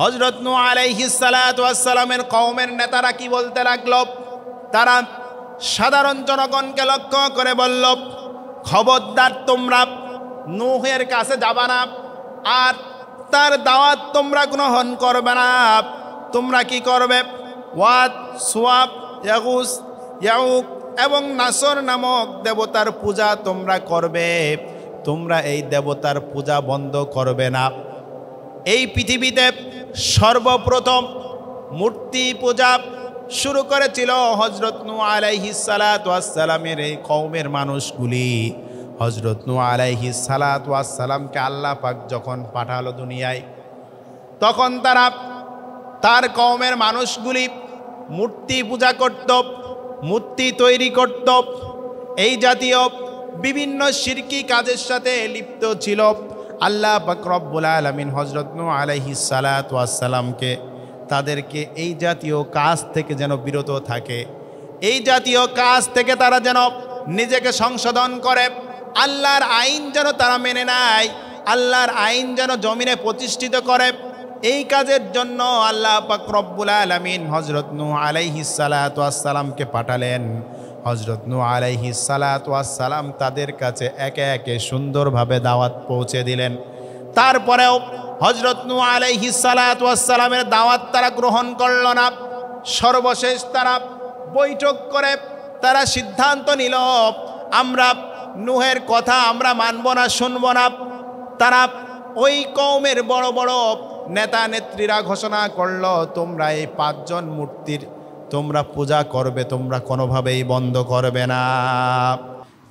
হযরত নূহ আলাইহিস সালাতু ওয়াস সালামের কওমের নেতারা কি বলতে লাগলো? তারা সাধারণ জনগণকে লক্ষ্য করে বলল, খবরদার তোমরা নূহের কাছে যাবা না, আর তার দাওয়াত তোমরা গ্রহণ করবে না। তোমরা কি করবে? ওয়াদ, সুয়াব, ইয়াগুস, ইয়াউক এবং নাসর নামক দেবতার পূজা তোমরা করবে। তোমরা এই দেবতার পূজা বন্ধ করবে না। এই পৃথিবীতে সর্বপ্রথম মূর্তি পূজা শুরু করেছিল হযরত নূহ আলাইহিস সালাতু ওয়াস সালামের এই কওমের মানুষগুলি। হযরত নূহ আলাইহিস সালাতু ওয়াস সালামকে আল্লাহ পাক যখন পাঠালো দুনিয়ায়, তখন তারা তার কওমের মানুষগুলি মূর্তি পূজা করত, মূর্তি তৈরি করত, এই জাতীয় বিভিন্ন শিরকি কাজের সাথে লিপ্ত ছিল। আল্লাহ পাক রব্বুল আলামিন হযরত নূহ আলাইহিস সালাতু ওয়াস সালামকে তাদেরকে এই জাতীয় কাজ থেকে যেন বিরত থাকে, এই জাতীয় কাজ থেকে তারা যেন নিজেকে সংশোধন করে, আল্লাহর আইন যেন তারা মেনে নেয়, আল্লাহর আইন যেন জমিনে প্রতিষ্ঠিত করে। এই কাজের জন্য আল্লাহ পাক রব্বুল আলামিন হযরত নূহ আলাইহিস সালাতু ওয়াস সালামকে পাঠালেন। হযরত নূহ আলাইহিস সালাতু ওয়াস সালাম তাদের কাছে একে একে সুন্দরভাবে দাওয়াত পৌঁছে দিলেন। তারপরেও হযরত নূহ আলাইহিস সালাতু ওয়াস সালামের দাওয়াত তারা গ্রহণ করল না। সর্বশেষ তারা বৈঠক করে তারা সিদ্ধান্ত নিল, আমরা নূহের কথা আমরা মানব না, শুনব না। তারা ওই কওমের বড় বড় নেতা নেত্রীরা ঘোষণা করল, তোমরা এই 5 জন মূর্তির তোমরা পূজা করবে, তোমরা কোনোভাবেই বন্ধ করবে না।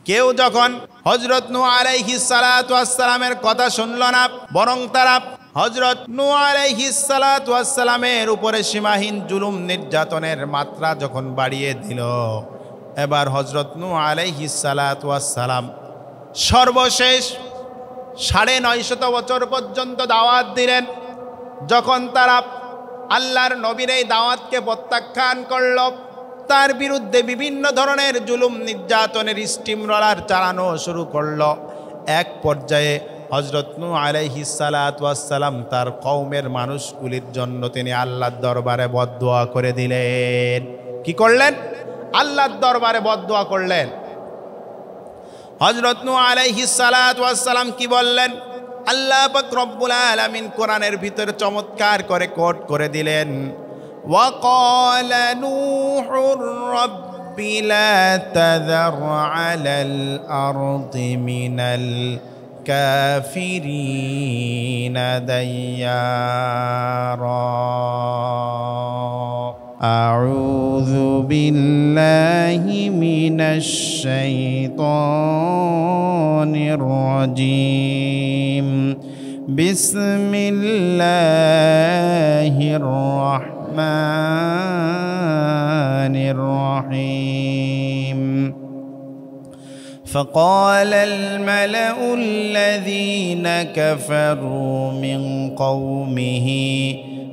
কেউ যখন হযরত নূহ আলাইহিস সালাতু ওয়াস সালামের কথা শুনল না, বরং তারা হযরত নূহ আলাইহিস সালাতু ওয়াস সালামের উপরে সীমাহীন জুলুম নির্যাতনের মাত্রা যখন বাড়িয়ে দিল, এবার হযরত নূহ আলাইহিস সালাতু ওয়াস সালাম সর্বশেষ 950 বছর পর্যন্ত দাওয়াত দিলেন। যখন তারা আল্লাহর নবীর এই দাওয়াতকে প্রত্যাখ্যান করল, তার বিরুদ্ধে বিভিন্ন ধরনের জুলুম নির্যাতনের স্টিম রোলার চালানো শুরু করল, এক পর্যায়ে হযরত নূহ আলাইহিস সালাতু ওয়াস সালাম তার কওমের মানুষগুলির জন্য তিনি আল্লাহর দরবারে বদদুয়া করে দিলেন। কি করলেন? আল্লাহর দরবারে বদদুয়া করলেন। হযরত নূহ আলাইহিস সালাতু ওয়াস সালাম কি বললেন? আল্লাহ পাক রব্বুল আলামিন কোরআনের ভিতরে চমৎকার করে কোট করে দিলেন, وقال نوح رب لا تذر على الأرض من الكافرين ديارا أعوذ بالله من الشيطان الرجيم بسم الله الرحمن الرحيم فقال الملأ الذين كفروا من قومه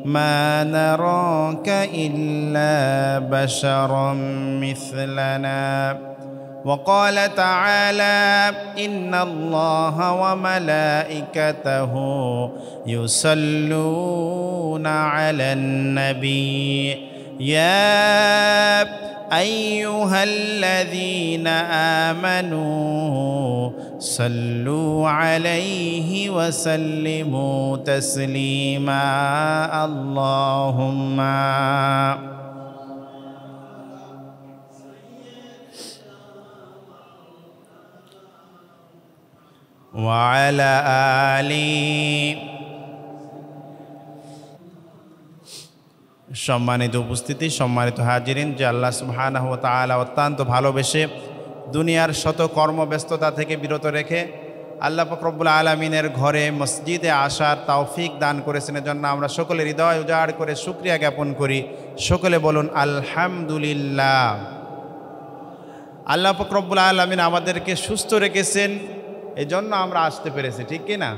ما نراك إلا بشرا مثلنا وقال تعالى إن الله وملائكته يصلون على النبي يا أيها الذين آمنوا صلوا عليه وسلموا تسليما اللهم وعلى آله সম্মানিত উপস্থিতি, সম্মানিত হাজিরিন, যে আল্লাহ সুবহানাহু ওয়া তাআলা অত্যন্ত ভালোবেসে দুনিয়ার শত কর্মব্যস্ততা থেকে বিরত রেখে আল্লাহ পাক রব্বুল আলামিনের ঘরে মসজিদে আসার তৌফিক দান করেছেন। এজন্য আমরা সকলে হৃদয় উজাড় করে শুকরিয়া জ্ঞাপন করি। সকলে বলুন আলহামদুলিল্লাহ। আল্লাহ পাক রব্বুল আলামিন আমাদেরকে সুস্থ রেখেছেন, এজন্য আমরা আসতে পেরেছি, ঠিক কি না?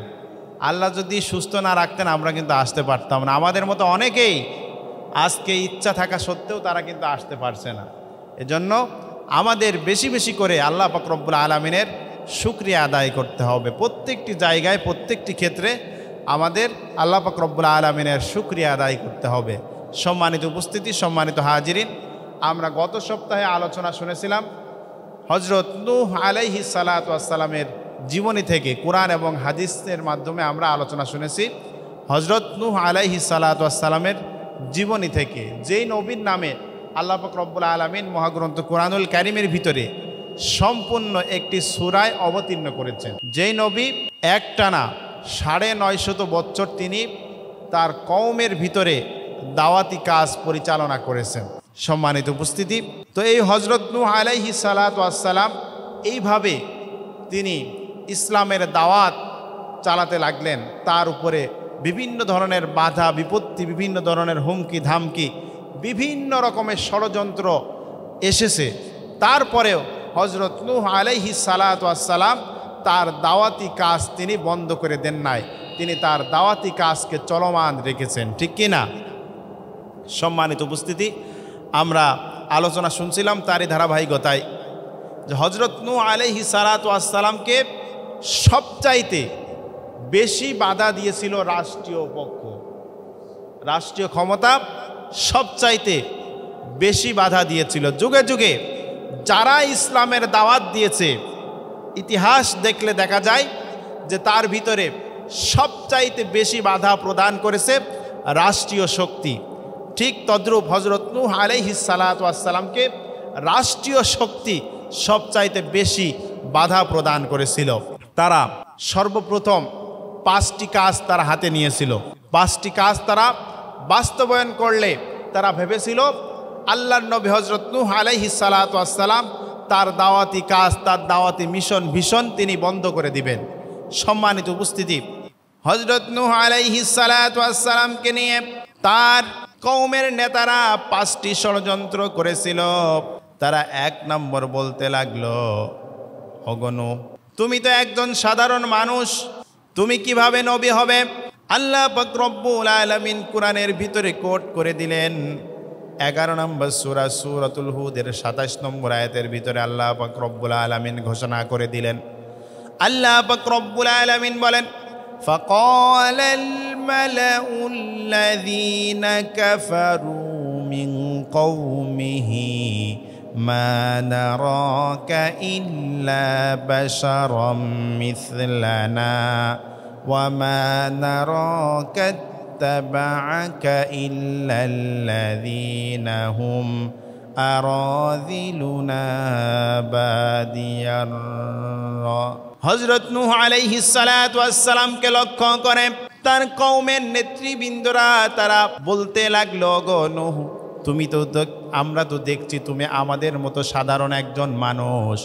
আল্লাহ যদি সুস্থ না রাখতেন আমরা কিন্তু আসতে পারতাম না। আমাদের মতো অনেকেই আজকে ইচ্ছা থাকা সত্ত্বেও তারা কিন্তু আসতে পারছে না। এজন্য আমাদের বেশি বেশি করে আল্লাহ পাক রব্বুল আলামিনের শুকরিয়া আদায় করতে হবে। প্রত্যেকটি জায়গায় প্রত্যেকটি ক্ষেত্রে আমাদের আল্লাহ পাক রব্বুল আলামিনের শুকরিয়া আদায় করতে হবে। সম্মানিত উপস্থিতি, সম্মানিত হাজিরিন, আমরা গত সপ্তাহে আলোচনা শুনেছিলাম হজরত নূহ আলাইহিস সালাতু ওয়াস সালামের জীবনী থেকে। কোরআন এবং হাদিসের মাধ্যমে আমরা আলোচনা শুনেছি হজরত নূহ আলাইহিস সালাতু ওয়াস সালামের জীবনী থেকে, যেই নবীর নামে আল্লাহ পাক রব্বুল আলামিন মহাগ্রন্থ কোরআনুল কারীমের ভিতরে সম্পূর্ণ একটি সূরায় অবতীর্ণ করেছেন। যেই নবী একটানা ৯৫০ বছর তিনি তার কওমের ভিতরে দাওয়াতি কাজ পরিচালনা করেছেন। সম্মানিত উপস্থিতি, তো এই হজরত নূহ আলাইহিস সালাতু ওয়াস সালাম এইভাবে তিনি ইসলামের দাওয়াত চালাতে লাগলেন। তার উপরে বিভিন্ন ধরনের বাধা বিপত্তি, বিভিন্ন ধরনের হুমকি ধামকি, বিভিন্ন রকমের ষড়যন্ত্র এসেছে। তারপরেও হজরত নূহ আলাইহিস সালাতু ওয়াস সালাম তার দাওয়াতি কাজ তিনি বন্ধ করে দেন নাই, তিনি তার দাওয়াতি কাজকে চলমান রেখেছেন, ঠিক কি না? সম্মানিত উপস্থিতি, আমরা আলোচনা শুনছিলাম তারই ধারাবাহিকতায় যে হজরত নূহ আলাইহিস সালাতু ওয়াস সালামকে সবচাইতে বেশি বাধা দিয়েছিল রাষ্ট্রীয় পক্ষ, রাষ্ট্রীয় ক্ষমতা সবচাইতে বেশি বাধা দিয়েছিল। যুগে যুগে যারা ইসলামের দাওয়াত দিয়েছে, ইতিহাস দেখলে দেখা যায় যে তার ভিতরে সবচাইতে বেশি বাধা প্রদান করেছে রাষ্ট্রীয় শক্তি। ঠিক তদ্রূপ হজরত নূহ আলাইহিস সালাতু ওয়াস সালামকে রাষ্ট্রীয় শক্তি সবচাইতে বেশি বাধা প্রদান করেছিল। তারা সর্বপ্রথম 5টি কাজ তারা হাতে নিয়েছিল। 5টি কাজ তারা বাস্তবায়ন করলে তারা ভেবেছিল আল্লাহর নবী হজরত নূহ আলাইহিস সালাতু ওয়াস সালাম তার দাওয়াতি কাজ, তার দাওয়াতি মিশন তিনি বন্ধ করে দিবেন। সম্মানিত উপস্থিতি, হজরত নূহ আলাইহিস সালাতু ওয়াস সালামকে নিয়ে তার কওমের নেতারা 5টি ষড়যন্ত্র করেছিল। তারা 1 নম্বর বলতে লাগলো, ওগো নূহ, তুমি তো একজন সাধারণ মানুষ, তুমি কিভাবে নবী হবে? আল্লাহ পাক রব্বুল আলামিন কোরআনের ভিতরে কোট করে দিলেন 11 নম্বর সূরা সূরাতুল হুদের 27 নম্বর আয়াতের ভিতরে আল্লাহ পাক রব্বুল আলামিন ঘোষণা করে দিলেন, আল্লাহ পাক রব্বুল আলামিন বলেন, فقال الملأ الذين كفروا من قومه ما نراك إلا بشرا مثلنا وما نراك اتبعك إلا الذين هم أراذلنا بادي الرأي। হজরত নূহ আলাইহিস সালাতু ওয়াস সালামকে লক্ষ্য করে তার কওমের নেতৃবৃন্দরা তারা বলতে লাগলো, গো নূহ, তুমি তো আমরা তো দেখছি তুমি আমাদের মতো সাধারণ একজন মানুষ,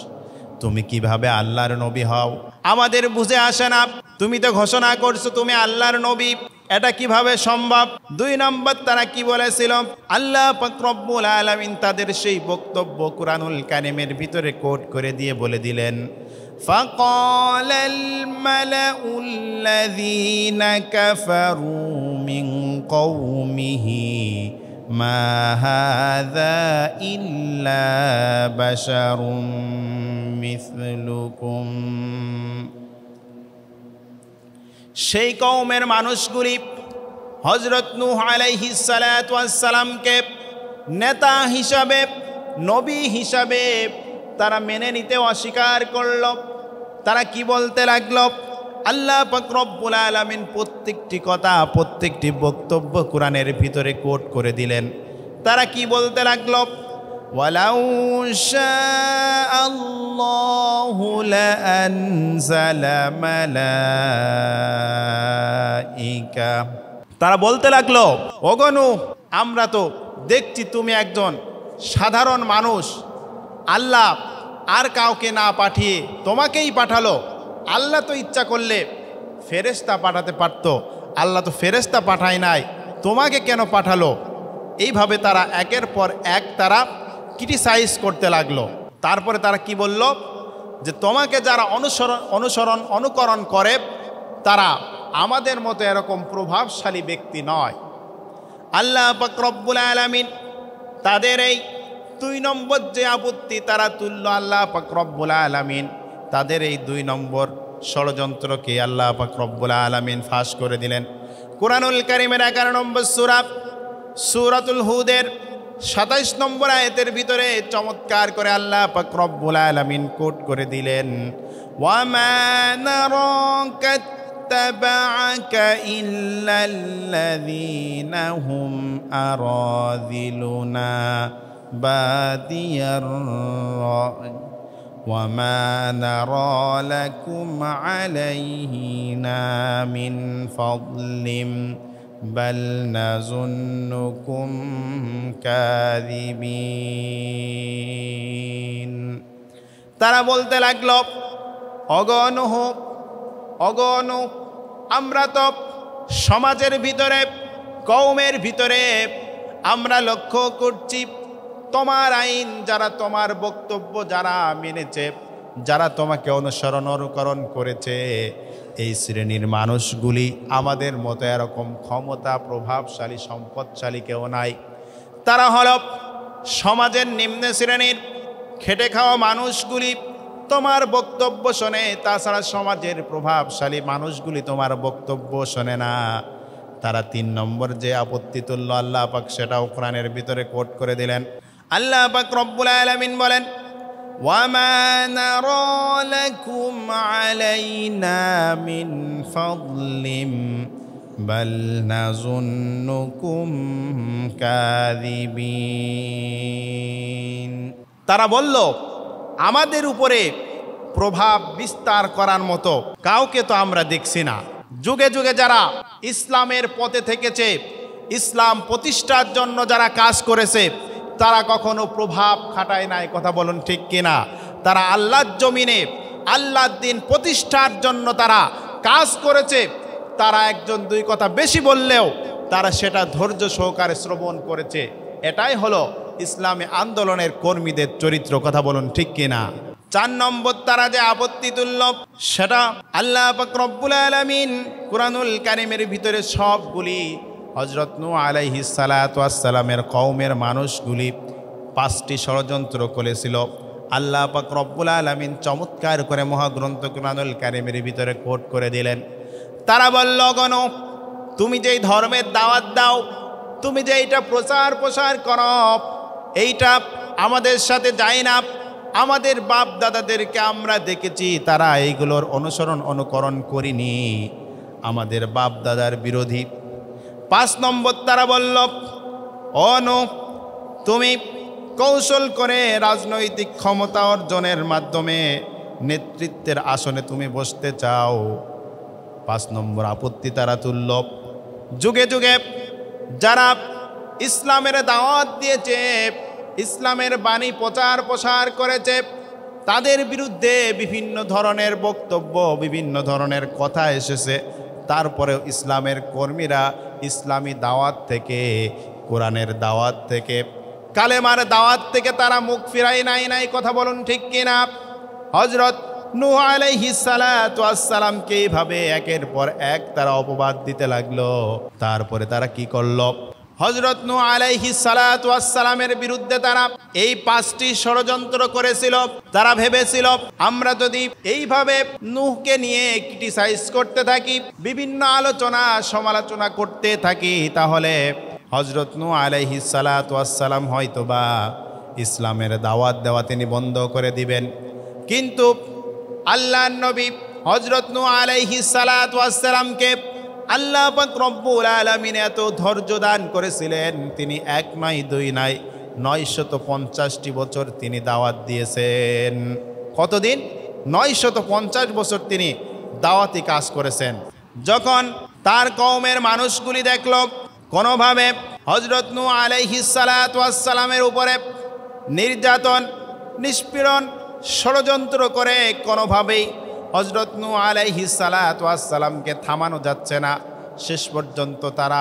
তুমি কিভাবে আল্লাহর নবী হও? আমাদের বুঝে আসে না। তুমি তো ঘোষণা করছো তুমি আল্লাহর নবী, এটা কিভাবে সম্ভব? 2 নম্বর তারা কি বলেছিল? আল্লাহ পাক রব্বুল আলামিন তাদের সেই বক্তব্য কুরআনুল কারীমের ভিতরে কোট করে দিয়ে বলে দিলেন, فقال الملأ الذين كفروا من قومه ما هذا إلا بشر مثلكم। সেই কওমের মানুষগুলি হযরত নূহ আলাইহিস সালাতু ওয়াস সালামকে নেতা হিসাবে, নবী হিসাবে তারা মেনে নিতে অস্বীকার করল। তারা কি বলতে লাগলো? আল্লাহ পাক রব্বুল আলামিন প্রত্যেকটি কথা, প্রত্যেকটি বক্তব্য কোরআনের ভিতরে কোট করে দিলেন। তারা কি বলতে লাগলো? ওয়ালাউ শাআল্লাহু লাআনজালা মালাইকা। তারা বলতে লাগলো, ওগো নূহ, আমরা তো দেখছি তুমি একজন সাধারণ মানুষ, আল্লাহ আর কাউকে না পাঠিয়ে তোমাকেই পাঠালো। আল্লাহ তো ইচ্ছা করলে ফেরেশতা পাঠাতে পারত, আল্লাহ তো ফেরেশতা পাঠায় নাই, তোমাকে কেন পাঠালো? এইভাবে তারা একের পর এক তারা ক্রিটিসাইজ করতে লাগলো। তারপরে তারা কি বলল? যে তোমাকে যারা অনুকরণ করে তারা আমাদের মতো এরকম প্রভাবশালী ব্যক্তি নয়। আল্লাহ পাক রব্বুল আলামিন তাদের এই 2 নম্বর যে আপত্তি তারা তুলল, আল্লাহ পাক রব্বুল আলামিন তাদের এই 2 নম্বর ষড়যন্ত্রকে আল্লাহ পাক রব্বুল আলামিন ফাঁস করে দিলেন। কুরআনুল কারীমের 11 নম্বর সূরা সূরাতুল হুদের 27 নম্বর আয়াতের ভিতরে চমৎকার করে আল্লাহ পাক রব্বুল আলামিন কোট করে দিলেন, ওয়ামা নারাকা তাবাআকা ইল্লাল্লাযীনা হুম আরাযিলুনা বাদিয়ার রা'ই ওয়ামা নারা লাকুম আলাইহিনা মিন ফাদলিন বাল নাযুন্নুকুম কাযিবিন। তারা বলতে লাগলো, অগণু আমরা তো সমাজের ভিতরে, কওমের ভিতরে আমরা লক্ষ্য করছি তোমার আইন যারা, তোমার বক্তব্য যারা মেনেছে, যারা তোমাকে অনুকরণ করেছে, এই শ্রেণীর মানুষগুলি আমাদের মতো এরকম ক্ষমতা, প্রভাবশালী, সম্পদশালী কেউ নাই। তারা হলো সমাজের নিম্ন শ্রেণীর খেটে খাওয়া মানুষগুলি তোমার বক্তব্য শোনে, তাছাড়া সমাজের প্রভাবশালী মানুষগুলি তোমার বক্তব্য শোনে না। তারা 3 নম্বর যে আপত্তি তুলল আল্লাহ পাক সেটাও কোরআনের ভিতরে কোট করে দিলেন। আল্লাহ পাক রব্বুল আলামিন বলেন, ওয়ামা নারা লাকুম আলাইনা মিন ফাদলিন বাল নাযুন্নুকুম কাযিবিন। তারা বলল, আমাদের উপরে প্রভাব বিস্তার করার মতো কাউকে তো আমরা দেখছি না। যুগে যুগে যারা ইসলামের পথে থেকেছে, ইসলাম প্রতিষ্ঠার জন্য যারা কাজ করেছে, তারা কখনো প্রভাব খাটায় নাই। কথা বলুন ঠিক কিনা? তারা আল্লাহর জমিনে আল্লাহর দিন প্রতিষ্ঠার জন্য তারা কাজ করেছে। তারা 1-2 কথা বেশি বললেও তারা সেটা ধৈর্য সহকারে শ্রবণ করেছে। এটাই হলো ইসলামী আন্দোলনের কর্মীদের চরিত্র। কথা বলুন ঠিক কিনা? 4 নম্বর তারা যে আপত্তি তুলল সেটা আল্লাহ পাক রব্বুল আলামিন কুরআনুল কারীমের ভিতরে সবগুলি হযরত নূহ আলাইহিস সালাতু ওয়াস সালামের কওমের মানুষগুলি 5টি ষড়যন্ত্র করেছিল। আল্লাহ পাক রব্বুল আলামিন চমৎকার করে মহাগ্রন্থ কুরআনুল কারীমের ভিতরে কোট করে দিলেন। তারা বলল, গণ তুমি যেই ধর্মের দাওয়াত দাও, তুমি যে এইটা প্রচার করো, এইটা আমাদের সাথে যায় না। আমাদের বাপ দাদাদেরকে আমরা দেখেছি তারা এইগুলোর অনুকরণ করিনি, আমাদের বাপ দাদার বিরোধী। 5 নম্বর তারা বলল, তুমি কৌশল করে রাজনৈতিক ক্ষমতা অর্জনের মাধ্যমে নেতৃত্বের আসনে তুমি বসতে চাও। 5 নম্বর আপত্তি তারা তুলল। যুগে যুগে যারা ইসলামের দাওয়াত দিয়েছে, ইসলামের বাণী প্রচার করেছে, তাদের বিরুদ্ধে বিভিন্ন ধরনের বক্তব্য, বিভিন্ন ধরনের কথা এসেছে। তারপরেও ইসলামের কর্মীরা ইসলামী দাওয়াত থেকে, কোরআনের দাওয়াত থেকে, কালেমার দাওয়াত থেকে তারা মুখ ফিরাই নাই। কথা বলুন ঠিক কিনা? হযরত নূহ আলাইহিস সালাতু ওয়াস সালামকে এইভাবে একের পর এক তারা অপবাদ দিতে লাগলো। তারপরে তারা কি করলো? হযরত নূহ আলাইহিস সালাতু ওয়াস সালামের বিরুদ্ধে তারা এই 5টি ষড়যন্ত্র করেছিল। তারা ভেবেছিল আমরা যদি এইভাবে নূহকে নিয়ে ক্রিটিসাইজ করতে থাকি, বিভিন্ন আলোচনা সমালোচনা করতে থাকি, তাহলে হযরত নূহ আলাইহিস সালাতু ওয়াস সালাম হয়তোবা ইসলামের দাওয়াত দেওয়া তিনি বন্ধ করে দিবেন। কিন্তু আল্লাহর নবী হযরত নূহ আলাইহিস সালাতু ওয়াস সালামকে আল্লাহ পাক রব্বুল আলামিন এত ধৈর্য দান করেছিলেন, তিনি 1 নয় 2 নয় 950টি বছর তিনি দাওয়াত দিয়েছেন। কতদিন? 950 বছর তিনি দাওয়াতি কাজ করেছেন। যখন তার কওমের মানুষগুলি দেখল কোনোভাবে হযরত নূহ আলাইহিস সালাতু ওয়াস সালামের উপরে নির্যাতন, নিষ্পীড়ন, ষড়যন্ত্র করে কোনোভাবেই হযরত নূহ আলাইহিস সালাতু ওয়াস সালামকে থামানো যাচ্ছে না, শেষ পর্যন্ত তারা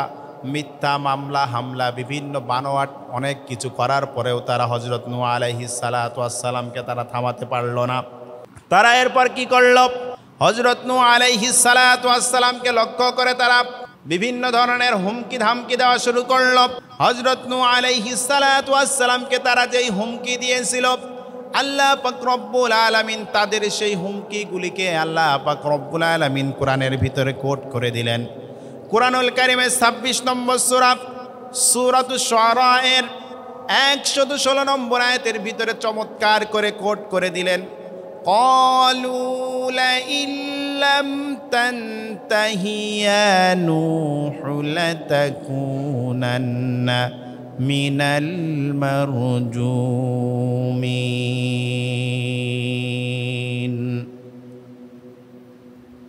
মিথ্যা মামলা, হামলা, বিভিন্ন বানোয়াট অনেক কিছু করার পরেও তারা হযরত নূহ আলাইহিস সালাতু ওয়াস সালামকে তারা থামাতে পারল না। তারা এরপর কি করল? হযরত নূহ আলাইহিস সালাতু ওয়াস সালামকে লক্ষ্য করে তারা বিভিন্ন ধরনের হুমকি ধামকি দেওয়া শুরু করল। হযরত নূহ আলাইহিস সালাতু ওয়াস সালামকে তারা যেই হুমকি দিয়েছিল, আল্লাহ পাক রব্বুল আলামিন তাদের সেই হুমকিগুলিকে আল্লাহ পাক রব্বুল আলামিন কোরআনের ভিতরে কোট করে দিলেন। কোরআনুল কারীমের ২৬ নম্বর সূরা সূরাতুশ শুআরা এর ১১৬ নম্বর আয়াতের ভিতরে চমৎকার করে কোট করে দিলেন, ক্বালু লাইন লাম তানতাহি ইয়া নূহু লাতাকুনান্না মিনাল মারজুমিন।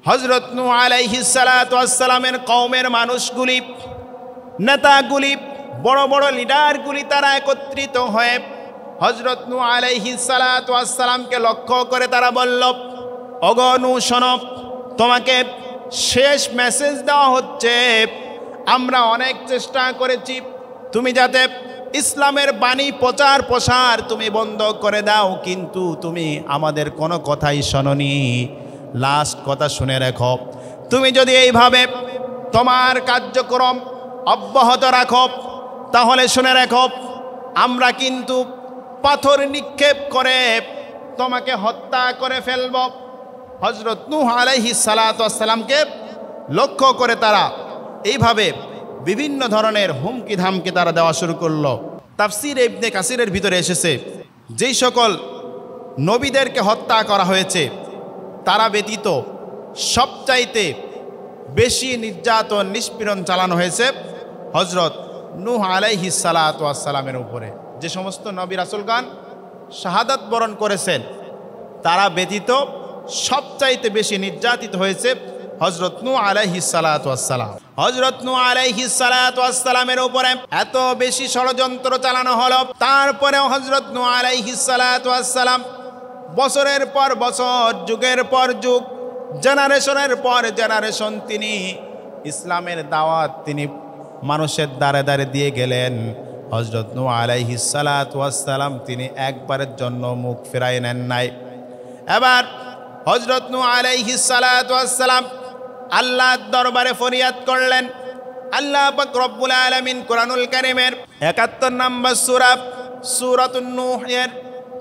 হযরত নূহ আলাইহিস সালাতু ওয়াস সালামের কওমের মানুষগুলি, নেতাগুলি, বড় বড় লিডারগুলি তারা একত্রিত হয়ে হযরত নূহ আলাইহিস সালাতু ওয়াস সালামকে লক্ষ্য করে তারা বলল, ওগো নূহ শোনো, তোমাকে শেষ মেসেজ দেওয়া হচ্ছে। আমরা অনেক চেষ্টা করেছি তুমি যাতে ইসলামের বাণী প্রচার প্রসার তুমি বন্ধ করে দাও, কিন্তু তুমি আমাদের কোনো কথাই শোনোনি। লাস্ট কথা শুনে রেখো, তুমি যদি এইভাবে তোমার কার্যক্রম অব্যাহত রাখো তাহলে শুনে রেখো আমরা কিন্তু পাথর নিক্ষেপ করে তোমাকে হত্যা করে ফেলব। হযরত নূহ আলাইহিস সালাতু ওয়াস সালামকে লক্ষ্য করে তারা এইভাবে বিভিন্ন ধরনের হুমকি ধামকি তারা দেওয়া শুরু করলো। তাফসীরে ইবনে কাসিরের ভিতরে এসেছে, যেই সকল নবীদেরকে হত্যা করা হয়েছে তারা ব্যতীত সবচাইতে বেশি নির্যাতন নিষ্পীড়ন চালানো হয়েছে হযরত নূহ আলাইহিস সালাতু ওয়াস সালামের উপরে। যে সমস্ত নবী রাসূলগণ শাহাদাত বরণ করেছেন তারা ব্যতীত সবচাইতে বেশি নির্যাতিত হয়েছে হযরত নূহ আলাইহিস সালাতু ওয়াস সালাম। হযরত নূহ আলাইহিস সালাতু ওয়াস সালামের উপরে এত বেশি ষড়যন্ত্র চালানো হলো, তারপরেও হযরত নূহ আলাইহিস সালাতু ওয়াস সালাম বছরের পর বছর, যুগের পর যুগ, জেনারেশনের পর জেনারেশন তিনি ইসলামের দাওয়াত তিনি মানুষের দ্বারে দ্বারে দিয়ে গেলেন। হযরত নূহ আলাইহিস সালাতু ওয়াস সালাম তিনি একবারের জন্য মুখ ফিরাই নেন নাই। এবার হযরত নূহ আলাইহিস সালাতু ওয়াস সালাম আল্লাহর দরবারে ফরিয়াদ করলেন। আল্লাহ পাক রব্বুল আলামিন কোরআনুল কারীমের ৭১ নম্বর সূরা সূরাতুন নূহ এর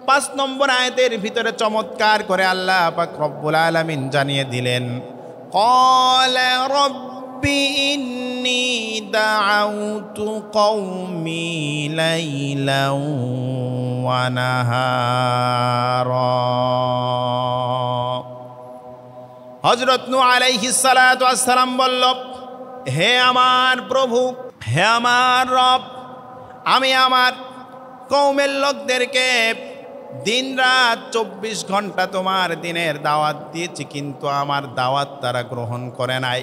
৫ নম্বর আয়াতের ভিতরে চমৎকার করে আল্লাহ পাক রব্বুল আলামিন জানিয়ে দিলেন, ক্বালা রব্বি ইন্নী দাআউতু কওমি লাইলান ওয়া নাহারা। হযরত নূহ আলাইহিস সালাতু ওয়াস সালাম বলল, হে আমার প্রভু, হে আমার রব, আমি আমার কওমের লোকদেরকে দিন রাত ২৪ ঘন্টা তোমার দিনের দাওয়াত দিয়েছি, কিন্তু আমার দাওয়াত তারা গ্রহণ করে নাই,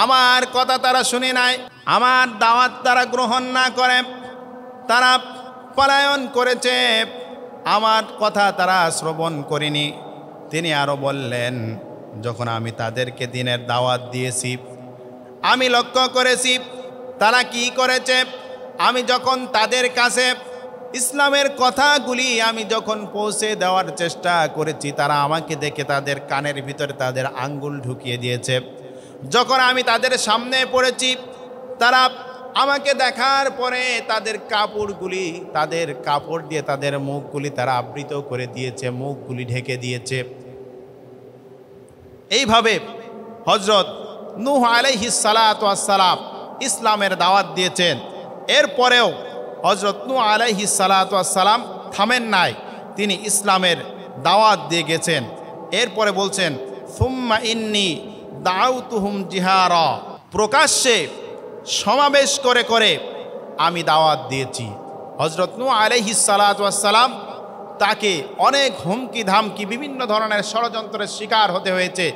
আমার কথা তারা শুনে নাই। আমার দাওয়াত তারা গ্রহণ না করে তারা পলায়ন করেছে, আমার কথা তারা শ্রবণ করেনি। তিনি আরো বললেন, যখন আমি তাদেরকে দিনের দাওয়াত দিয়েছি আমি লক্ষ্য করেছি তারা কি করেছে। আমি যখন তাদের কাছে ইসলামের কথাগুলি আমি যখন পৌঁছে দেওয়ার চেষ্টা করেছি তারা আমাকে দেখে তাদের কানের ভিতরে তাদের আঙ্গুল ঢুকিয়ে দিয়েছে। যখন আমি তাদের সামনে পড়েছি তারা আমাকে দেখার পরে তাদের কাপড়গুলি, তাদের কাপড় দিয়ে তাদের মুখগুলি তারা আবৃত করে দিয়েছে, মুখগুলি ঢেকে দিয়েছে। এইভাবে হযরত নূহ আলাইহিস সালাতু ওয়াস সালাম ইসলামের দাওয়াত দিয়েছেন। এরপরেও হযরত নূহ আলাইহিস সালাতু ওয়াস সালাম থামেন নাই, তিনি ইসলামের দাওয়াত দিয়ে গেছেন। এরপরে বলছেন, সুম্মা ইন্নী দাউতুহুম জিহারা, প্রকাশ্যে সমাবেশ করে করে আমি দাওয়াত দিয়েছি। হযরত নূহ আলাইহিস সালাতু ওয়াস সালাম তাকে অনেক হুমকি ধামকি বিভিন্ন ধরনের ষড়যন্ত্রের শিকার হতে হয়েছে,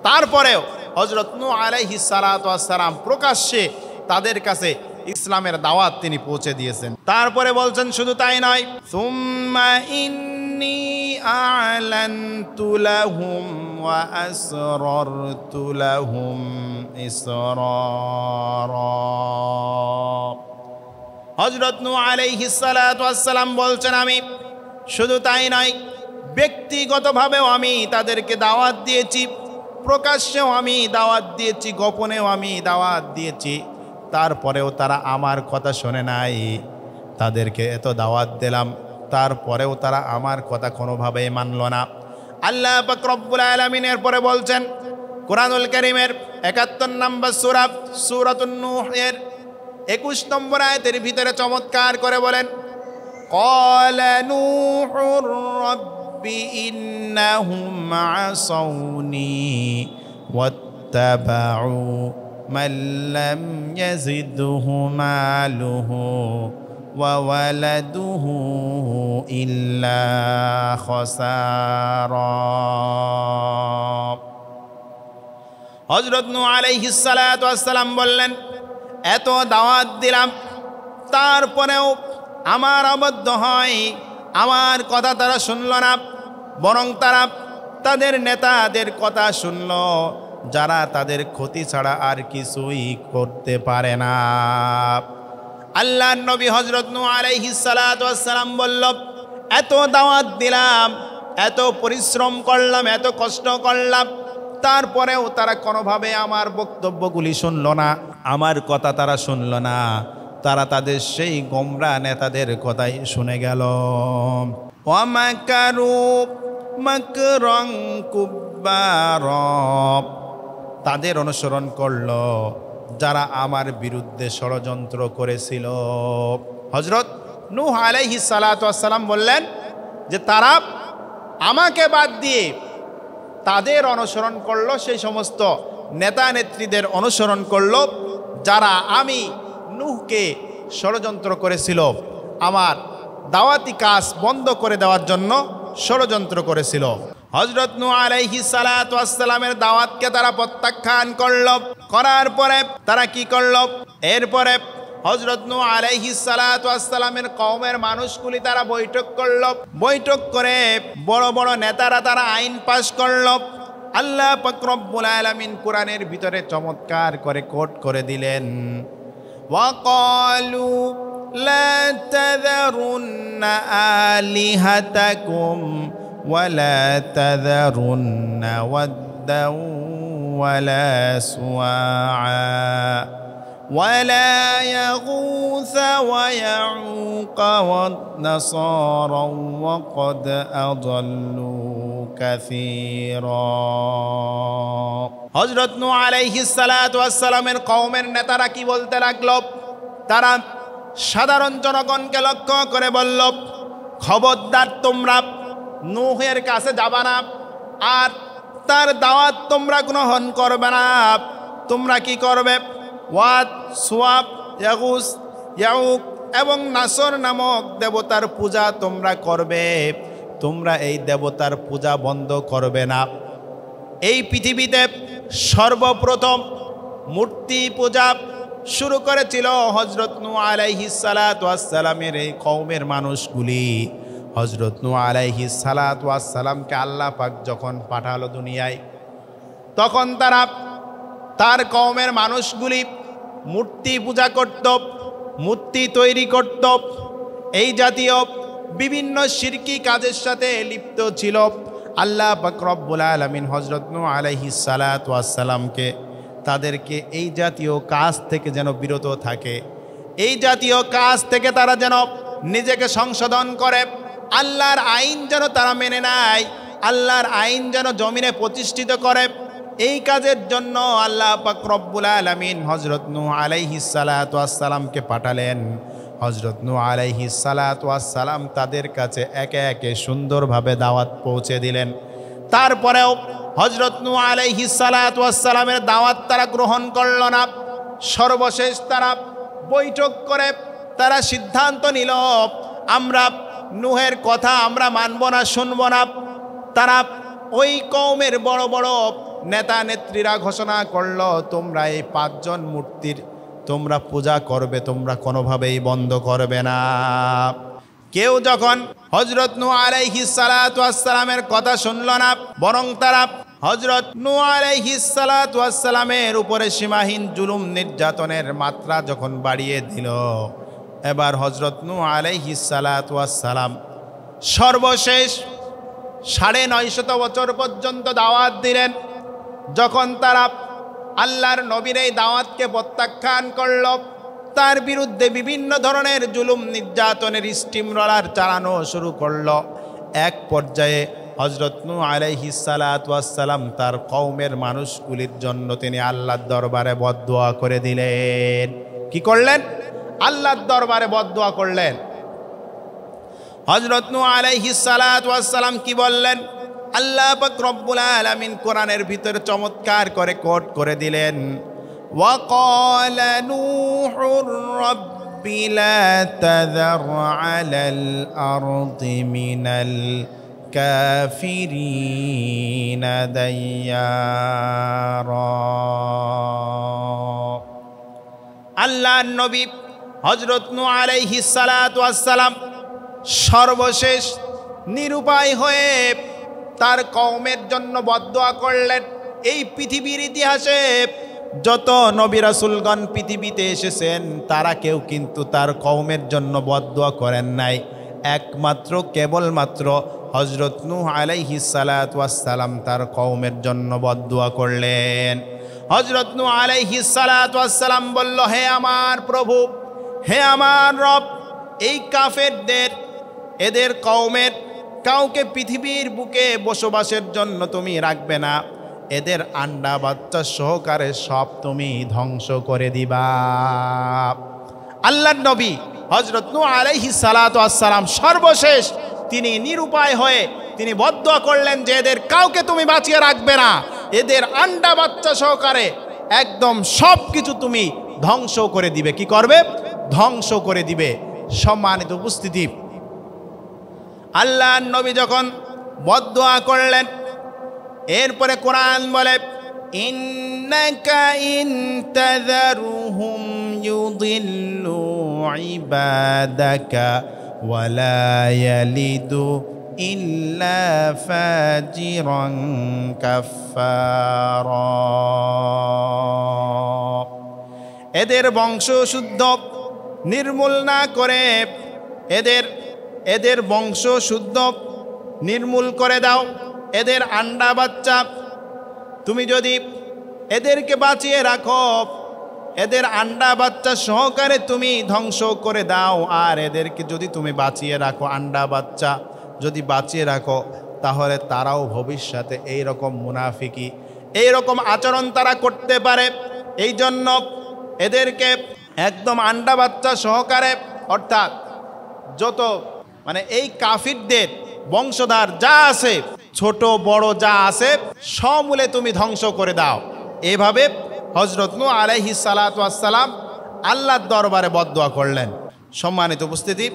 তারপরেও হযরত নূহ আলাইহিস সালাতু ওয়াস সালাম প্রকাশ্যে তাদের কাছে ইসলামের দাওয়াত তিনি পৌঁছে দিয়েছেন। তারপরে বলছেন শুধু তাই নয়, সুম্মা ইন্নী আ'লানতু লাহুম ওয়া আসরারতু লাহুম ইসরারা। হযরত নূহ আলাইহিস সালাতু ওয়াস সালাম বলছেন, আমি শুধু তাই নয়, ব্যক্তিগতভাবেও আমি তাদেরকে দাওয়াত দিয়েছি, প্রকাশ্যেও আমি দাওয়াত দিয়েছি, গোপনেও আমি দাওয়াত দিয়েছি, তারপরেও তারা আমার কথা শোনে নাই। তাদেরকে এত দাওয়াত দিলাম, তারপরেও তারা আমার কথা কোনোভাবেই মানল না। আল্লাহ পাক রব্বুল আলামিনের পরে বলছেন কুরআনুল কারীমের ৭১ নম্বর সূরা সূরাতুন নূহ এর ২১ নম্বর আয়াতের ভিতরে চমৎকার করে বলেন, ক্বালা নূহুর রাব্বি ইন্নাহুম আসাউনি ওয়াত্তাবাউ মান লাম ইয়াজিদহু মালুহু ওয়া ওয়ালাদুহু ইল্লা খাসারা। হযরত নূহ আলাইহিস সালাতু ওয়াস সালাম বললেন, এত দাওয়াত দিলাম তারপরেও আমার অবাধ্য হয়, আমার কথা তারা শুনল না, বরং তারা তাদের নেতাদের কথা শুনল, যারা তাদের ক্ষতি ছাড়া আর কিছুই করতে পারে না। আল্লাহর নবী হযরত নূহ আলাইহিস সালাতু ওয়াস সালাম বলল, এত দাওয়াত দিলাম, এত পরিশ্রম করলাম, এত কষ্ট করলাম, তারপরেও তারা কোনোভাবে আমার বক্তব্যগুলি শুনল না, আমার কথা তারা শুনল না, তারা তাদের সেই গোমরা নেতাদের কথাই শুনে গেল। ওয়ামাকারু মাকরান কুব্বারা, তাদের অনুসরণ করল যারা আমার বিরুদ্ধে ষড়যন্ত্র করেছিল। হযরত নূহ আলাইহিস সালাতু ওয়াস সালাম বললেন যে তারা আমাকে বাদ দিয়ে তাদের অনুসরণ করলো, সেই সমস্ত নেতা নেত্রীদের অনুসরণ করলো যারা আমি নূহকে ষড়যন্ত্র করেছিল, আমার দাওয়াতি কাজ বন্ধ করে দেওয়ার জন্য ষড়যন্ত্র করেছিল। হযরত নূহ আলাইহিস সালাতু ওয়াস সালামের দাওয়াতকে তারা প্রত্যাখ্যান করলো। করার পরে তারা কি করলো? এরপরে হযরত নূহ আলাইহিস সালাতু ওয়াস সালামের কওমের মানুষগুলি তারা বৈঠক করলো। বৈঠক করে বড় বড় নেতারা তারা আইন পাশ করলো। আল্লাহ পাক রব্বুল আলামিন কোরআনের ভিতরে চমৎকার করে কোট করে দিলেন, ওয়াকালু লা তাযারুন্না আলিহাতাকুম ওয়ালা তাযারুন্না ওয়াদ্দাও ওয়ালা সুওয়া ولا يغوث ويعوق والنصارى وقد أضلوا كثيرا। হযরত নূহ আলাইহিস সালাতু ওয়াস সালামের কওমের নেতারা কি বলতে লাগলো? তারা সাধারণ জনগণকে লক্ষ্য করে বলল, খবরদার তোমরা নূহের কাছে যাবা না, আর তার দাওয়াত তোমরা গ্রহণ করবে না। তোমরা কি করবে? ওয়াদ, সুয়াব, ইয়াগুস, ইয়াউক এবং নাসর নামক দেবতার পূজা তোমরা করবে। তোমরা এই দেবতার পূজা বন্ধ করবে না। এই পৃথিবীতে সর্বপ্রথম মূর্তি পূজা শুরু করেছিল হযরত নূহ আলাইহিস সালাতু ওয়াস সালামের এই কওমের মানুষগুলি। হযরত নূহ আলাইহিস সালাতু ওয়াস সালামকে আল্লাহ পাক যখন পাঠালো দুনিয়ায়, তখন তার কওমের মানুষগুলি মূর্তি পূজা করত, মূর্তি তৈরি করত, এই জাতীয় বিভিন্ন শিরকি কাজের সাথে লিপ্ত ছিল। আল্লাহ পাক রব্বুল আলামিন হযরত নূহ আলাইহিস সালাতু ওয়াস সালামকে তাদেরকে এই জাতীয় কাজ থেকে যেন বিরত থাকে, এই জাতীয় কাজ থেকে তারা যেন নিজেকে সংশোধন করে, আল্লাহর আইন যেন তারা মেনে নেয়, আল্লাহর আইন যেন জমিনে প্রতিষ্ঠিত করে, এই কাজের জন্য আল্লাহ পাক রব্বুল আলামিন হযরত নূহ আলাইহিস সালাতু ওয়াস সালামকে পাঠালেন। হযরত নূহ আলাইহিস সালাতু ওয়াস সালাম তাদের কাছে একে একে সুন্দরভাবে দাওয়াত পৌঁছে দিলেন। তারপরেও হযরত নূহ আলাইহিস সালাতু ওয়াস সালামের দাওয়াত তারা গ্রহণ করল না। সর্বশেষ তারা বৈঠক করে তারা সিদ্ধান্ত নিল, আমরা নূহের কথা আমরা মানব না, শুনব না। তারা ওই কওমের বড় বড় নেতা নেত্রীরা ঘোষণা করলো, তোমরা এই 5 জন মূর্তির তোমরা পূজা করবে, তোমরা কোনোভাবেই বন্ধ করবে না। কেউ যখন হযরত নূহ আলাইহিস সালাতু ওয়াস সালামের কথা শুনল না, বরং তারা হযরত নূহ আলাইহিস সালাতু ওয়াস সালামের উপরে সীমাহীন জুলুম নির্যাতনের মাত্রা যখন বাড়িয়ে দিল, এবার হযরত নূহ আলাইহিস সালাতু ওয়াস সালাম সর্বশেষ 950 বছর পর্যন্ত দাওয়াত দিলেন। যখন তারা আল্লাহর নবীর এই দাওয়াতকে প্রত্যাখ্যান করল, তার বিরুদ্ধে বিভিন্ন ধরনের জুলুম নির্যাতনের স্টিম রলার চালানো শুরু করলো। এক পর্যায়ে হযরত নূহ আলাইহিস সালাতু ওয়াস সালাম তার কওমের মানুষগুলির জন্য তিনি আল্লাহর দরবারে বদদুয়া করে দিলেন। কি করলেন? আল্লাহর দরবারে বদদুয়া করলেন। হযরত নূহ আলাইহিস সালাতু ওয়াস সালাম কি বললেন? আল্লাহ পাক রব্বুল আলামিন কোরআনের ভিতরে চমৎকার করে কোট করে দিলেন, وقال نوح رب لا تذر على الأرض من الكافرين ديارا। আল্লাহর নবী হযরত নূহ আলাইহিস সালাতু ওয়াস সালাম সর্বশেষ নিরুপায় হয়ে তার কওমের জন্য বদদুয়া করলেন। এই পৃথিবীর ইতিহাসে যত নবী রাসূলগণ পৃথিবীতে এসেছেন তারা কেউ কিন্তু তার কওমের জন্য বদদুয়া করেন নাই। একমাত্র কেবলমাত্র হযরত নূহ আলাইহিস সালাতু ওয়াস সালাম তার কওমের জন্য বদদুয়া করলেন। হযরত নূহ আলাইহিস সালাতু ওয়াস সালাম বলল, হে আমার প্রভু, হে আমার রব, এই কাফেরদের, এদের কওমের কাউকে পৃথিবীর বুকে বসবাসের জন্য তুমি রাখবে না, এদের আন্ডা বাচ্চা সহকারে সব তুমি ধ্বংস করে দিবা। আল্লাহর নবী হযরত নূহ আলাইহিস সালাতু ওয়াস সালাম সর্বশেষ তিনি নিরুপায় হয়ে তিনি বদদুয়া করলেন যে এদের কাউকে তুমি বাঁচিয়ে রাখবে না, এদের আন্ডা বাচ্চা সহকারে একদম সব কিছু তুমি ধ্বংস করে দিবে। কি করবে? ধ্বংস করে দিবে। সম্মানিত উপস্থিতি, আল্লাহর নবী যখন বদদুয়া করলেন, এরপরে কোরআন বলে, ইন্নাকা ইন তাযারুহুম ইউদিল্লু ইবাদাকা ওয়ালা ইয়ালিদু ইল্লা ফাজিরান কাফফারা। এদের বংশ শুদ্ধ নির্মূল না করে এদের বংশ শুদ্ধ নির্মূল করে দাও। এদের আন্ডা বাচ্চা তুমি যদি এদেরকে বাঁচিয়ে রাখো, এদের আন্ডা বাচ্চা সহকারে তুমি ধ্বংস করে দাও, আর এদেরকে যদি তুমি বাঁচিয়ে রাখো, আন্ডা বাচ্চা যদি বাঁচিয়ে রাখো, তাহলে তারাও ভবিষ্যতে এই রকম মুনাফিকি, এই রকম আচরণ তারা করতে পারে। এই জন্য এদেরকে একদম আন্ডা বাচ্চা সহকারে, অর্থাৎ যত এই কাফিরদের বংশধর যা আছে, ছোট বড় যা আছে, সমূলে তুমি ধ্বংস করে দাও। এভাবে হযরত নূহ আলাইহিস সালাতু ওয়াস সালাম আল্লাহর দরবারে বদদুয়া করলেন। সম্মানিত উপস্থিতি,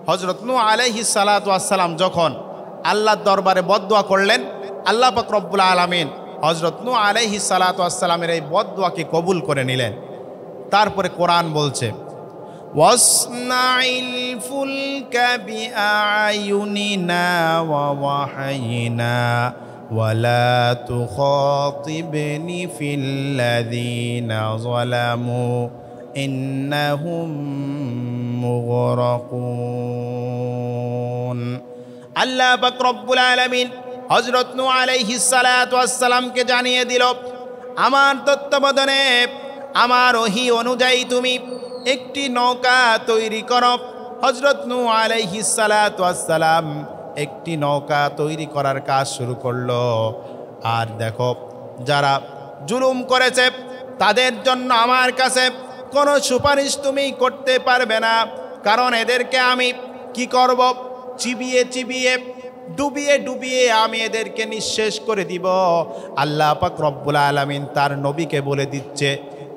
হযরত নূহ আলাইহিস সালাতু ওয়াস সালাম যখন আল্লাহর দরবারে বদদুয়া করলেন, আল্লাহ পাক রব্বুল আলামিন হযরত নূহ আলাইহিস সালাতু ওয়াস সালামের এই বদদুয়াকে কবুল করে নিলেন। তারপরে কোরআন বলছে, ওয়াসনাইল ফুলকা বিআয়ুনিনা ওয়া ওয়াহাইনা ওয়ালা তুখাতিবনি ফিল্লাযীনা যালামু ইন্নাহুম মুগরাকুন। আল্লাহ পাক রব্বুল আলামিন হযরত নূহ আলাইহিস সালাতু ওয়াস সালামকে জানিয়ে দিল, আমার তত্ত্বাবধানে, আমার ওহী অনুযায়ী তুমি একটি নৌকা তৈরি করো। হযরত নূহ আলাইহিস সালাতু ওয়াস সালাম একটি নৌকা তৈরি করার কাজ শুরু করলো। আর দেখো, যারা জুলুম করেছে তাদের জন্য আমার কাছে কোনো সুপারিশ তুমি করতে পারবে না, কারণ এদেরকে আমি কি করব? চিবিয়ে চিবিয়ে, ডুবিয়ে ডুবিয়ে আমি এদেরকে নিঃশেষ করে দিব। আল্লাহ পাক রব্বুল আলামিন তার নবীকে বলে দিচ্ছে,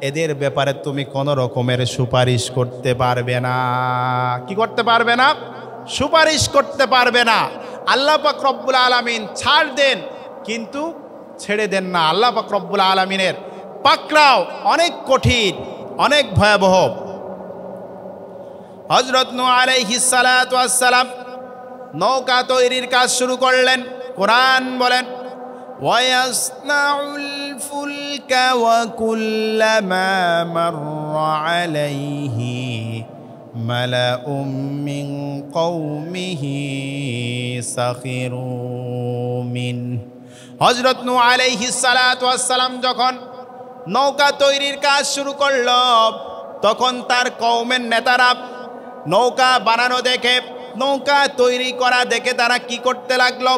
এদের ব্যাপারে তুমি কোনো রকমের সুপারিশ করতে পারবে না। কি করতে পারবে না? সুপারিশ করতে পারবে না। আল্লাহ পাক রব্বুল আলামিন ছাড় দেন, কিন্তু ছেড়ে দেন না। আল্লাহ পাক রব্বুল আলামিনের পাকড়াও অনেক কঠিন, অনেক ভয়াবহ। হযরত নূহ আলাইহিস সালাতু ওয়াস সালাম নৌকা তৈরির কাজ শুরু করলেন। কোরআন বলেন, وَيَصْنَعُ الْفُلْكَ وَكُلَّمَا مَرَّ عَلَيْهِ مَلَأٌ مِّن قَوْمِهِ سَخِرُوا مِنْهُ। হযরত নূহ আলাইহিস সালাতু ওয়াস সালাম যখন নৌকা তৈরির কাজ শুরু করল, তখন তার কওমের নেতারা নৌকা বানানো দেখে, নৌকা তৈরি করা দেখে তারা কি করতে লাগলো?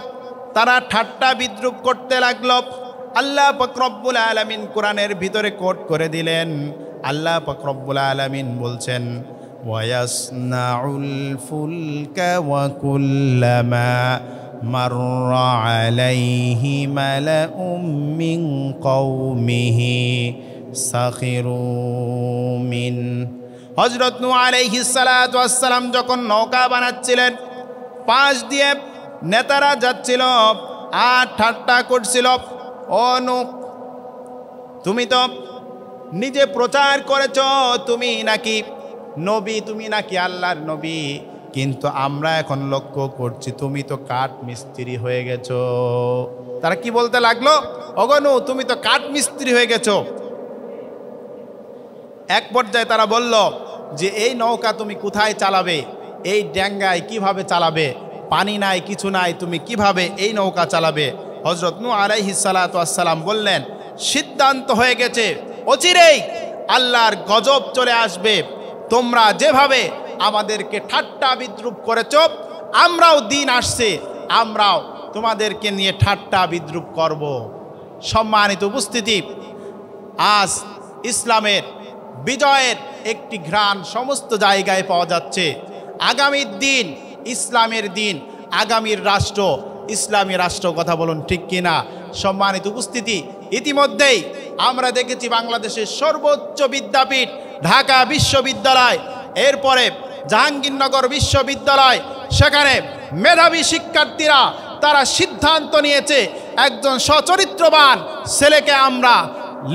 তারা ঠাট্টা বিদ্রুপ করতে লাগলো। আল্লাহ পাক রব্বুল আলামিন কোরআনের ভিতরে কোট করে দিলেন। আল্লাহ পাক রব্বুল আলামিন বলছেন, ওয়ায়াসনাউল ফুলকা ওয়া কুল্লামা মাররা আলাইহি মালাউম মিন কওমিহি সাখিরু মিন। হযরত নূহ আলাইহিস সালাতু ওয়াস সালাম যখন নৌকা বানাচ্ছিলেন, পাশ দিয়ে নেতারা যাচ্ছিল আর ঠাট্টা করছিল, ও নূহ, তুমি তো নিজে প্রচার করেছ তুমি নাকি নবী, তুমি নাকি আল্লাহর নবী, কিন্তু আমরা এখন লক্ষ্য করছি তুমি তো কাঠ মিস্ত্রি হয়ে গেছো। তারা কি বলতে লাগলো? ওগো নূহ, তুমি তো কাঠ মিস্ত্রি হয়ে গেছো। এক পর্যায়ে তারা বলল যে এই নৌকা তুমি কোথায় চালাবে? এই ড্যাঙ্গায় কিভাবে চালাবে? পানি নাই, কিছু নাই, তুমি কিভাবে এই নৌকা চালাবে? হযরত নূহ আলাইহিস সালাতু ওয়াস সালাম বললেন, সিদ্ধান্ত হয়ে গেছে, অচিরেই আল্লাহর গজব চলে আসবে। তোমরা যেভাবে আমাদেরকে ঠাট্টা বিদ্রুপ করেছ, আমরাও দিন আসছে, আমরাও তোমাদেরকে নিয়ে ঠাট্টা বিদ্রুপ করব। সম্মানিত উপস্থিতি, আজ ইসলামের বিজয়ের একটি ঘ্রাণ সমস্ত জায়গায় পাওয়া যাচ্ছে। আগামীর দিন ইসলামের দিন, আগামীর রাষ্ট্র ইসলামী রাষ্ট্র, কথা বলুন ঠিক কিনা? সম্মানিত উপস্থিতি, ইতিমধ্যেই আমরা দেখেছি বাংলাদেশের সর্বোচ্চ বিদ্যাপীঠ ঢাকা বিশ্ববিদ্যালয়, এরপরে জাহাঙ্গীরনগর বিশ্ববিদ্যালয়, সেখানে মেধাবী শিক্ষার্থীরা তারা সিদ্ধান্ত নিয়েছে একজন সচরিত্রবান ছেলেকে আমরা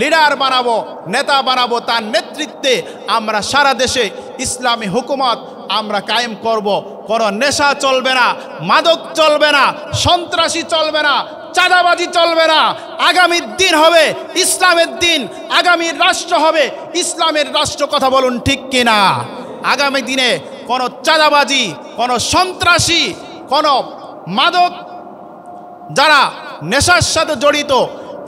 লিডার বানাবো, নেতা বানাবো, তার নেতৃত্বে আমরা সারা দেশে ইসলামী হুকুমত আমরা কায়েম করব। কোনো নেশা চলবে না, মাদক চলবে না, সন্ত্রাসী চলবে না, চাঁদাবাজি চলবে না। আগামীর দিন হবে ইসলামের দিন, আগামীর রাষ্ট্র হবে ইসলামের রাষ্ট্র, কথা বলুন ঠিক কিনা? আগামী দিনে কোনো চাঁদাবাজি, কোনো সন্ত্রাসী, কোনো মাদক, যারা নেশার সাথে জড়িত,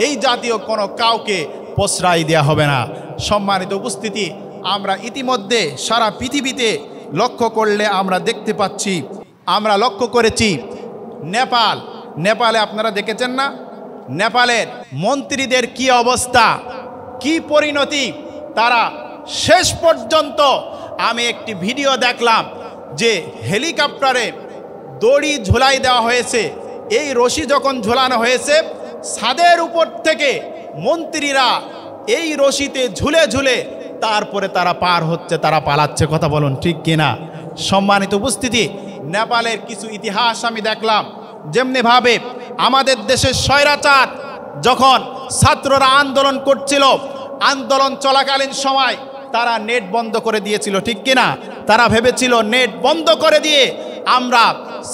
এই জাতীয় কোনো কাউকে প্রশ্রয় দেওয়া হবে না। সম্মানিত উপস্থিতি, আমরা ইতিমধ্যে সারা পৃথিবীতে লক্ষ্য করলে আমরা দেখতে পাচ্ছি, আমরা লক্ষ্য করেছি নেপালে আপনারা দেখেছেন না? নেপালের মন্ত্রীদের কি অবস্থা, কি পরিণতি, তারা শেষ পর্যন্ত, আমি একটি ভিডিও দেখলাম যে হেলিকপ্টারে দড়ি ঝুলাই দেওয়া হয়েছে। এই রশি যখন ঝোলানো হয়েছে, ছাদের উপর থেকে মন্ত্রীরা এই রশিতে ঝুলে ঝুলে তারপরে তারা পার হচ্ছে, তারা পালাচ্ছে, কথা বলুন ঠিক কিনা? সম্মানিত উপস্থিতি, নেপালের কিছু ইতিহাস আমি দেখলাম, যেমনিভাবে আমাদের দেশের স্বৈরাচার যখন ছাত্ররা আন্দোলন করছিল, আন্দোলন চলাকালীন সময় তারা নেট বন্ধ করে দিয়েছিল, ঠিক কিনা? তারা ভেবেছিল নেট বন্ধ করে দিয়ে আমরা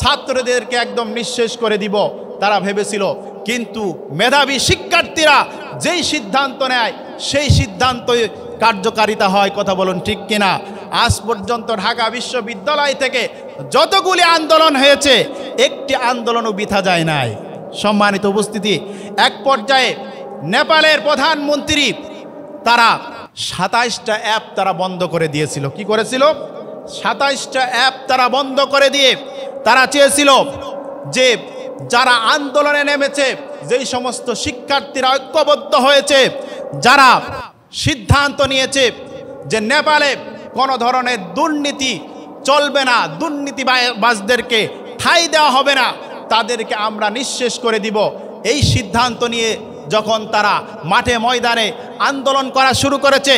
ছাত্রদেরকে একদম নিঃশেষ করে দিব, তারা ভেবেছিল। কিন্তু মেধাবী শিক্ষার্থীরা যেই সিদ্ধান্ত নেয় সেই সিদ্ধান্ত কার্যকারিতা হয়, কথা বলুন ঠিক কিনা? আজ পর্যন্ত ঢাকা বিশ্ববিদ্যালয় থেকে যতগুলি আন্দোলন হয়েছে, একটি আন্দোলনও বৃথা যায় নাই। সম্মানিত উপস্থিতি, এক পর্যায়ে নেপালের প্রধানমন্ত্রী তারা 27টা অ্যাপ তারা বন্ধ করে দিয়েছিল। কি করেছিল? 27টা অ্যাপ তারা বন্ধ করে দিয়ে তারা চেয়েছিল যে যারা আন্দোলনে নেমেছে, যেই সমস্ত শিক্ষার্থীরা ঐক্যবদ্ধ হয়েছে, যারা সিদ্ধান্ত নিয়েছে যে নেপালে কোনো ধরনের দুর্নীতি চলবে না, দুর্নীতিবাজদেরকে ঠাঁই দেওয়া হবে না, তাদেরকে আমরা নিঃশেষ করে দিব। এই সিদ্ধান্ত নিয়ে যখন তারা মাঠে ময়দানে আন্দোলন করা শুরু করেছে,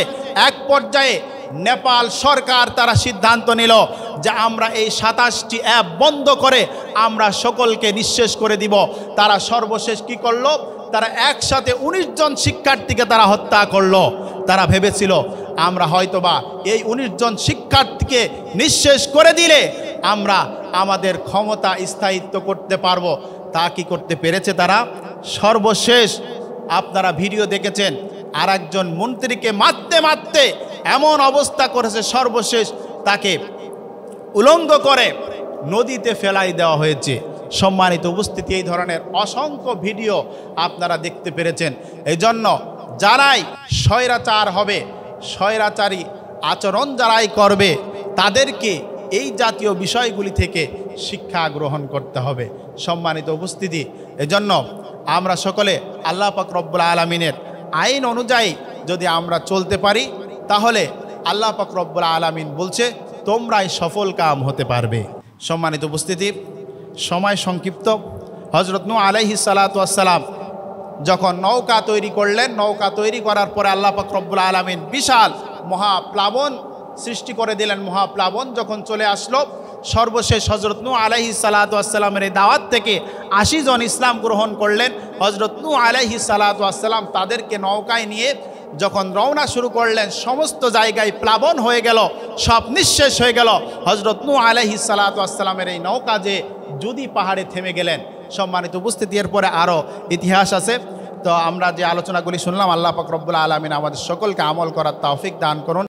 এক পর্যায়ে নেপাল সরকার তারা সিদ্ধান্ত নিল যে আমরা এই 27টি অ্যাপ বন্ধ করে আমরা সকলকে নিঃশেষ করে দিব। তারা সর্বশেষ কি করলো? তারা একসাথে 19 জন শিক্ষার্থীকে তারা হত্যা করলো। তারা ভেবেছিল আমরা হয়তোবা এই 19 জন শিক্ষার্থীকে নিঃশেষ করে দিলে আমরা আমাদের ক্ষমতা স্থায়িত্ব করতে পারবো। তা কি করতে পেরেছে তারা? সর্বশেষ আপনারা ভিডিও দেখেছেন, আর একজন মন্ত্রীকে মারতে মারতে এমন অবস্থা করেছে, সর্বশেষ তাকে উলঙ্গ করে নদীতে ফেলাই দেওয়া হয়েছে। সম্মানিত উপস্থিতি, এই ধরনের অসংখ্য ভিডিও আপনারা দেখতে পেরেছেন। এই জন্য যারাই স্বৈরাচার হবে, স্বৈরাচারী আচরণ যারাই করবে তাদেরকে এই জাতীয় বিষয়গুলি থেকে শিক্ষা গ্রহণ করতে হবে। সম্মানিত উপস্থিতি, এজন্য আমরা সকলে আল্লাহ পাক রব্বুল আলামিনের আইন অনুযায়ী যদি আমরা চলতে পারি তাহলে আল্লাহ পাক রব্বুল আলামিন বলছে তোমরাই সফল কাম হতে পারবে। সম্মানিত উপস্থিতি, সময় সংক্ষিপ্ত। হযরত নূহ আলাইহিস সালাতু ওয়াস সালাম যখন নৌকা তৈরি করলেন, নৌকা তৈরি করার পরে আল্লাহ পাক রব্বুল আলামিন বিশাল মহাপ্লাবন সৃষ্টি করে দিলেন। মহাপ্লাবন যখন চলে আসলো, সর্বশেষ হযরত নূহ আলাইহিস সালাতু ওয়াস সালামের এই দাওয়াত থেকে ৮০ জন ইসলাম গ্রহণ করলেন। হযরত নূহ আলাইহিস সালাতু ওয়াস সালাম তাদেরকে নৌকায় নিয়ে যখন রওনা শুরু করলেন, সমস্ত জায়গায় প্লাবন হয়ে গেল, সব নিঃশেষ হয়ে গেল। হযরত নূহ আলাইহিস সালাতু ওয়াস সালামের এই নৌকা যে যদি পাহাড়ে থেমে গেলেন। সম্মানিত উপস্থিতি, এরপরে আরও ইতিহাস আছে। তো আমরা যে আলোচনাগুলি শুনলাম, আল্লাহ পাক রব্বুল আলামিন আমাদের সকলকে আমল করার তৌফিক দান করুন।